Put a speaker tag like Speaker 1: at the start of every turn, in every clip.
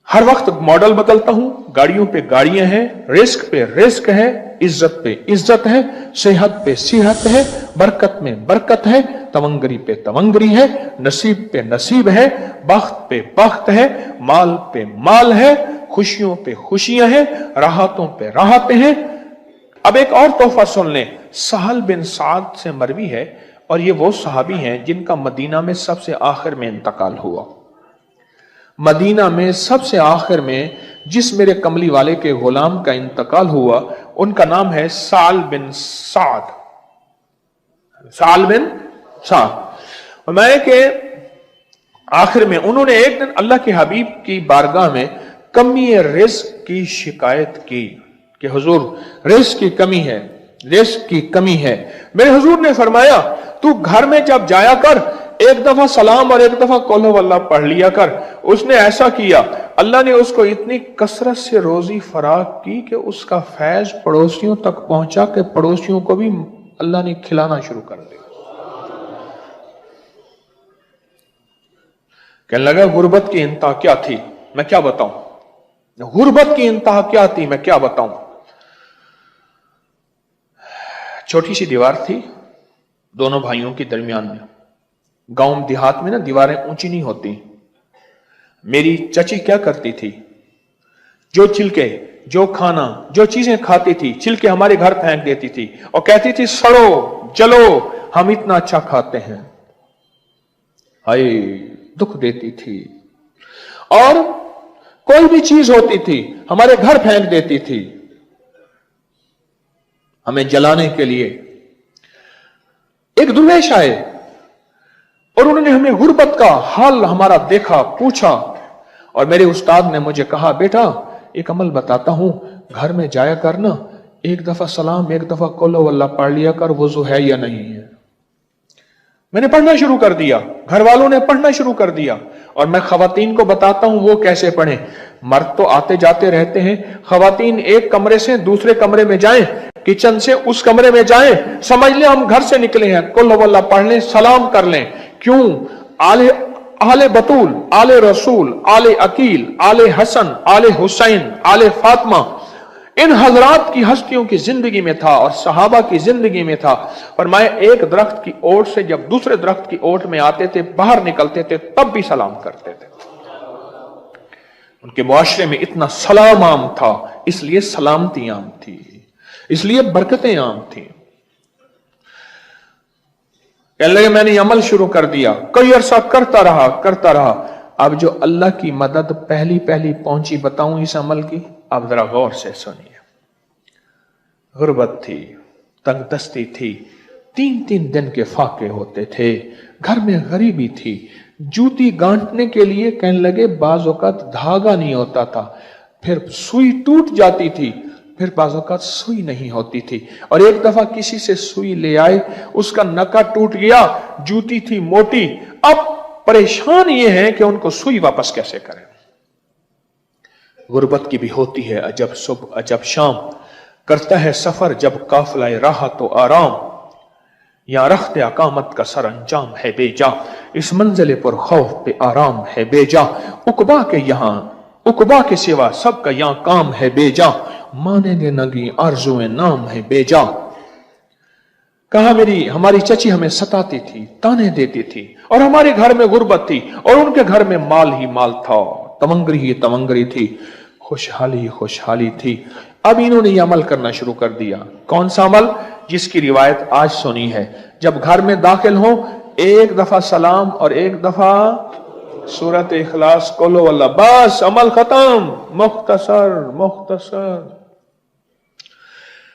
Speaker 1: ہر وقت ماڈل بدلتا ہوں، گاڑیوں پہ گاڑیاں ہیں، رزق پہ رزق ہے، عزت پہ عزت ہے، صحت پہ صحت ہے، برکت میں برکت ہے، تونگری پہ تونگری ہے، نصیب پہ نصیب ہے، بخت پہ بخت ہے، مال پہ مال ہے، خوشیوں پہ خوشیاں ہیں، راحتوں پہ راحتیں ہیں۔ اب ایک اور تحفہ سن لیں، سہل بن سعد سے مروی ہے، اور یہ وہ صحابی ہیں جن کا مدینہ میں سب سے آخر میں انتقال ہوا۔ مدینہ میں سب سے آخر میں جس میرے کملی والے کے غلام کا انتقال ہوا، ان کا نام ہے سہل بن سعد۔ سہل بن سعد، اور میں کہ آخر میں انہوں نے ایک دن اللہ کے حبیب کی بارگاہ میں کمی رزق کی شکایت کی کہ حضور رزق کی کمی ہے، رزق کی کمی ہے۔ میرے حضور نے فرمایا تو گھر میں جب جایا کر ایک دفعہ سلام اور ایک دفعہ قل ہو اللہ پڑھ لیا کر۔ اس نے ایسا کیا، اللہ نے اس کو اتنی کثرت سے روزی فراخ کی کہ اس کا فیض پڑوسیوں تک پہنچا کہ پڑوسیوں کو بھی اللہ نے کھلانا شروع کر دیا۔ کہنے لگا غربت کی انتہا کیا تھی میں کیا بتاؤں، غربت کی انتہا کیا تھی میں کیا بتاؤں۔ چھوٹی سی دیوار تھی دونوں بھائیوں کے درمیان میں۔ گاؤں دیہات میں نا دیواریں اونچی نہیں ہوتی۔ میری چچی کیا کرتی تھی، جو چھلکے، جو کھانا، جو چیزیں کھاتی تھی چھلکے ہمارے گھر پھینک دیتی تھی اور کہتی تھی سڑو جلو، ہم اتنا اچھا کھاتے ہیں۔ ہائے دکھ دیتی تھی۔ اور کوئی بھی چیز ہوتی تھی ہمارے گھر پھینک دیتی تھی ہمیں جلانے کے لیے۔ ایک درویش آئے اور انہوں نے ہمیں غربت کا حال ہمارا دیکھا، پوچھا، اور میرے استاد نے مجھے کہا بیٹا ایک عمل بتاتا ہوں، گھر میں جایا کرنا، ایک دفعہ سلام ایک دفعہ قل ہو اللہ پڑھ لیا کر، وضو ہے یا نہیں ہے۔ میں نے پڑھنا شروع کر دیا، گھر والوں نے پڑھنا شروع کر دیا، اور میں خواتین کو بتاتا ہوں وہ کیسے پڑھیں۔ مرد تو آتے جاتے رہتے ہیں، خواتین ایک کمرے سے دوسرے کمرے میں جائیں، کچن سے اس کمرے میں جائیں، سمجھ لیں ہم گھر سے نکلے ہیں، قل ہو اللہ پڑھ لیں، سلام کر لیں۔ کیوں؟ آل بطول، آل رسول، آل عقیل، آل حسن، آل حسین، آل فاطمہ، ان حضرات کی ہستیوں کی زندگی میں تھا اور صحابہ کی زندگی میں تھا۔ فرمایا ایک درخت کی اوٹ سے جب دوسرے درخت کی اوٹ میں آتے تھے، باہر نکلتے تھے، تب بھی سلام کرتے تھے۔ ان کے معاشرے میں اتنا سلام عام تھا، اس لیے سلامتی عام تھی، اس لیے برکتیں عام تھیں۔ کہنے لگے میں نے عمل شروع کر دیا، کئی عرصہ کرتا رہا۔ اب جو اللہ کی مدد پہلی پہنچی بتاؤں اس عمل کی، اب ذرا غور سے سنیے۔ غربت تھی، تنگ دستی تھی، 3 دن کے فاقے ہوتے تھے، گھر میں غریبی تھی، جوتی گانٹنے کے لیے کہنے لگے بعض اوقات دھاگا نہیں ہوتا تھا، پھر سوئی ٹوٹ جاتی تھی، پھر بعض اوقات سوئی نہیں ہوتی تھی، اور ایک دفعہ کسی سے سوئی لے آئے، اس کا نکا ٹوٹ گیا، جوتی تھی موٹی، اب پریشان یہ ہے کہ ان کو سوئی واپس کیسے کریں۔ غربت کی بھی ہوتی ہے عجب صبح عجب شام، کرتا ہے سفر جب قافلہ راحت و آرام، یا رخت اقامت کا سر انجام ہے بے جا، اس منزل پر خوف پہ آرام ہے بے جا، عقبا کے سوا سب کا یہاں کام ہے بے جا، مانے گے نگی آرزویں نام ہے بے جا۔ کہا ہماری چچی ہمیں ستاتی تھی، تانے دیتی تھی، اور ہمارے گھر میں غربت تھی اور ان کے گھر میں مال ہی مال تھا، تونگری ہی تونگری تھی، خوشحالی خوشحالی تھی۔ اب انہوں نے یہ عمل کرنا شروع کر دیا۔ کون سا عمل؟ جس کی روایت آج سنی ہے، جب گھر میں داخل ہوں ایک دفعہ سلام اور ایک دفعہ سورۃ اخلاص قل ہو اللہ، بس عمل ختم، مختصر۔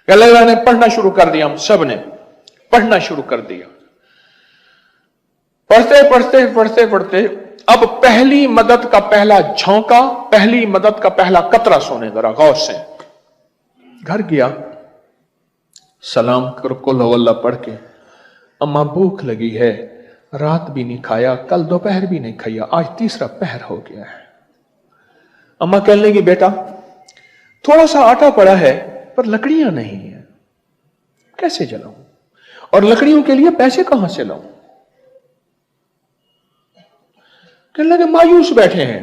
Speaker 1: اللہ نے پڑھنا شروع کر دیا، ہم سب نے پڑھنا شروع کر دیا، پڑھتے اب پہلی مدد کا پہلا جھونکا، پہلی مدد کا پہلا قطرہ سونے، ذرا غور سے۔ گھر گیا، سلام کر قل ہو اللہ پڑھ کے، اماں بھوک لگی ہے، رات بھی نہیں کھایا، کل دوپہر بھی نہیں کھایا، آج تیسرا پہر ہو گیا ہے۔ اماں کہنے لگی بیٹا تھوڑا سا آٹا پڑا ہے پر لکڑیاں نہیں ہیں، کیسے جلاؤں، اور لکڑیوں کے لیے پیسے کہاں سے لاؤں؟ کہنے لگے مایوس بیٹھے ہیں،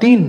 Speaker 1: 3